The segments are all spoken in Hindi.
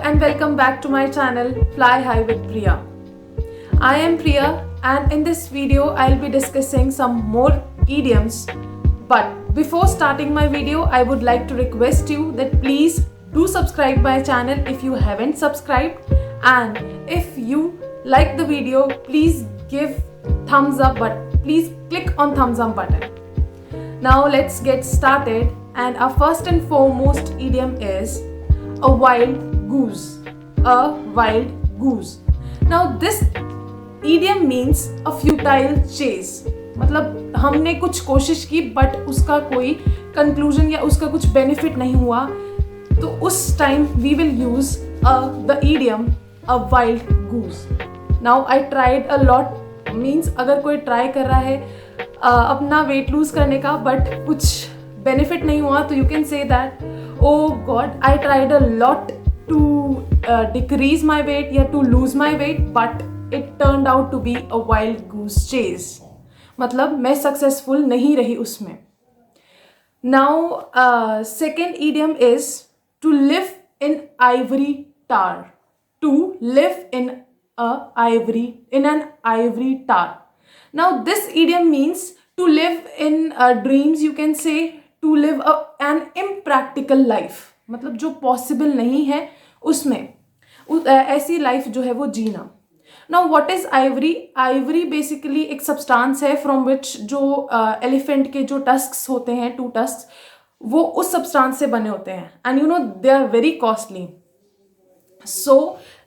and welcome back to my channel Fly High with Priya. I am Priya and in this video I'll be discussing some more idioms. But before starting my video, I would like to request you that please do subscribe my channel if you haven't subscribed, and if you like the video, please give thumbs up, but please click on thumbs up button. Now let's get started, and our first and foremost idiom is a wild goose. A wild goose. Now this idiom means a futile chase. मतलब हमने कुछ कोशिश की बट उसका कोई कंक्लूजन या उसका कुछ बेनिफिट नहीं हुआ, तो उस time we will use the idiom a wild goose. Now I tried a lot, means अगर कोई ट्राई कर रहा है अपना वेट लूज करने का बट कुछ बेनिफिट नहीं हुआ, तो you can say that oh god I tried a lot to decrease my weight या to lose my weight but it turned out to be a wild goose chase. मतलब मैं सक्सेसफुल नहीं रही उसमें. Now second idiom is to live in ivory tower. To live in an ivory tower. Now this idiom means to live in dreams, you can say to live an impractical life. मतलब जो पॉसिबल नहीं है उसमें ऐसी लाइफ जो है वो जीना. Now what is ivory? Ivory basically एक सब्सटेंस है from which जो एलिफेंट के जो टस्क्स होते हैं, 2 टस्क्स, वो उस सब्सटेंस से बने होते हैं, and you know they are very costly. So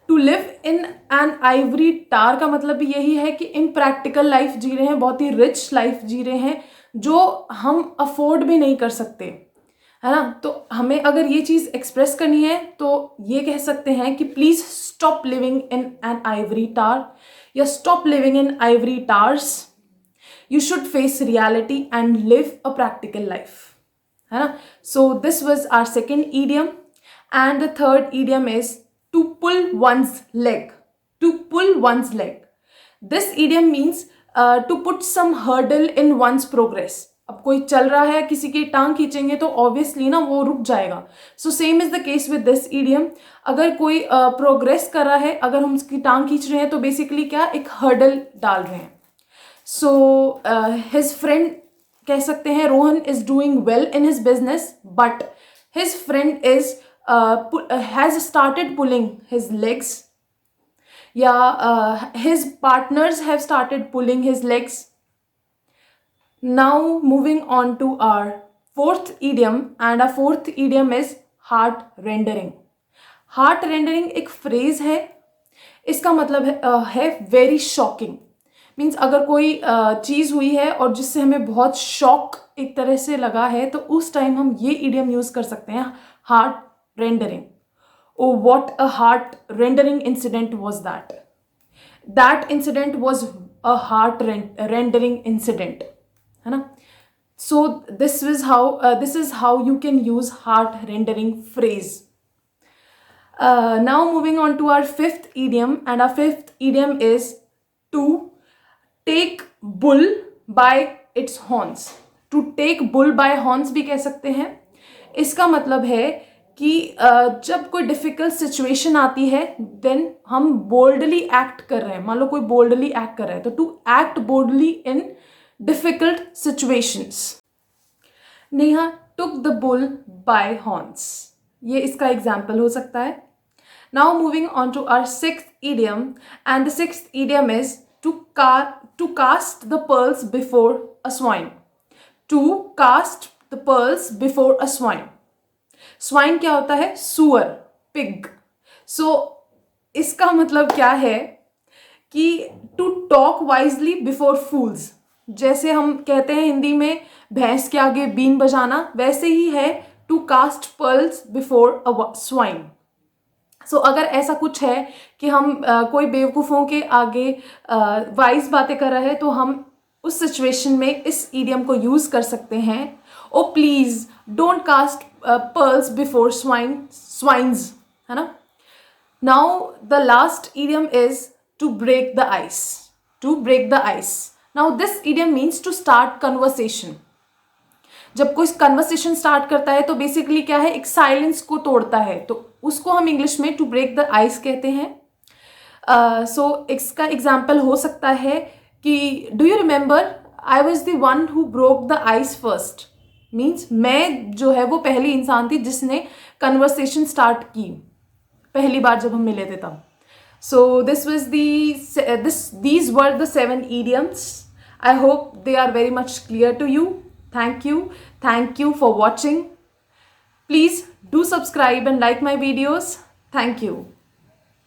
to live in an ivory tower का मतलब भी यही है कि इम्प्रैक्टिकल लाइफ जी रहे हैं, बहुत ही रिच लाइफ जी रहे हैं जो हम अफोर्ड भी नहीं कर सकते, है ना. तो हमें अगर ये चीज़ एक्सप्रेस करनी है तो ये कह सकते हैं कि please stop living in an ivory tower या stop living in ivory towers. You should face reality and live a practical life, है ना. So this was our second idiom, and the third idiom is to pull one's leg. To pull one's leg. This idiom means to put some hurdle in one's progress. अब कोई चल रहा है, किसी की टांग खींचेंगे तो ऑब्वियसली ना वो रुक जाएगा. So same is the case with this idiom. अगर कोई प्रोग्रेस कर रहा है, अगर हम उसकी टांग खींच रहे हैं तो बेसिकली क्या, एक हर्डल डाल रहे हैं. सो हिज फ्रेंड कह सकते हैं Rohan is doing well in his business but his friend is has started pulling his legs. His partners have started pulling his legs. Now moving on to our fourth idiom, and our fourth idiom is heart rendering. Heart rendering एक phrase है. इसका मतलब है very shocking. मीन्स अगर कोई चीज़ हुई है और जिससे हमें बहुत शॉक एक तरह से लगा है, तो उस टाइम हम ये idiom यूज़ कर सकते हैं, heart rendering. Oh, what a heart rendering incident was that. That incident was a heart rendering incident, है ना. So this is how you can use heart rendering phrase. Now moving on to our fifth idiom, and our fifth idiom is to take bull by its horns. To take bull by horns भी कह सकते हैं. इसका मतलब है कि जब कोई डिफ़िकल्ट सिचुएशन आती है देन हम बोल्डली एक्ट कर रहे हैं. मान लो कोई बोल्डली एक्ट कर रहा है, तो to act boldly in difficult situations. Neha took the bull by horns, ये इसका एग्जाम्पल हो सकता है. Now moving on to our sixth idiom, and the sixth idiom is to cast the pearls before a swine. To cast the pearls before a swine. Swine क्या होता है? सुअर, पिग. सो इसका मतलब क्या है कि टू टॉक वाइजली बिफोर फूल्स. जैसे हम कहते हैं हिंदी में भैंस के आगे बीन बजाना, वैसे ही है to cast pearls before a swine. So अगर ऐसा कुछ है कि हम कोई बेवकूफ़ों के आगे वाइज बातें कर रहे हैं, तो हम उस सिचुएशन में इस इडियम को यूज़ कर सकते हैं. O please don't cast pearls before swines, है ना. Now the last idiom is to break the ice. To break the ice. Now this idiom means to start conversation. जब कोई कन्वर्सेशन स्टार्ट करता है तो बेसिकली क्या है, एक साइलेंस को तोड़ता है, तो उसको हम इंग्लिश में टू ब्रेक द आइस कहते हैं। सो इसका एग्जाम्पल हो सकता है कि do you remember I was the one who broke the ice first, means मैं जो है वो पहली इंसान थी जिसने कन्वर्सेशन स्टार्ट की पहली बार जब हम मिले थे तब। सो these were the 7 idioms. I hope they are very much clear to you. Thank you for watching. Please do subscribe and like my videos. Thank you.